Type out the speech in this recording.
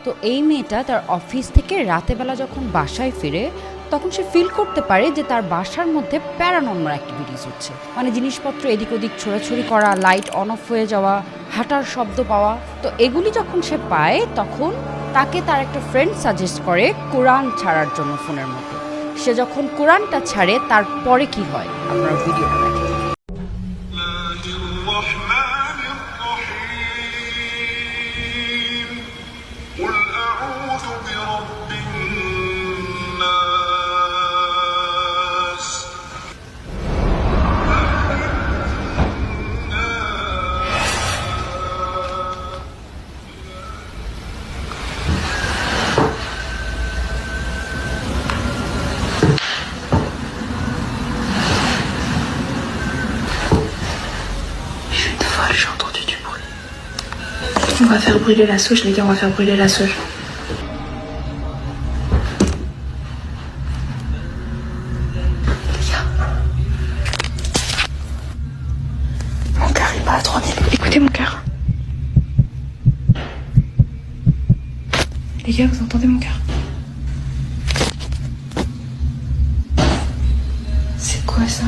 তো এই মেয়েটা তার অফিস থেকে রাতে বেলা যখন বাসায় ফিরে তখন সে ফিল করতে পারে যে তার বাসার মধ্যে প্যারানর্মাল অ্যাক্টিভিটিস হচ্ছে, মানে জিনিসপত্র এদিক ওদিক ছোড়াছুড়ি করা, লাইট অন অফ হয়ে যাওয়া, হাঁটার শব্দ পাওয়া। তো এগুলি যখন সে পায় তখন তাকে তার একটা ফ্রেন্ড সাজেস্ট করে কোরআন ছাড়ার জন্য ফোনের মধ্যে। সে যখন কোরআনটা ছাড়ে তারপরে কি হয় আপনার ভিডিওটা দেখেন। J'ai entendu du bruit. On va faire brûler la sauge, les gars, on va faire brûler la sauge. Les gars. Mon cœur, il bat à 3000. Écoutez mon cœur. Les gars, vous entendez mon cœur? C'est quoi ça?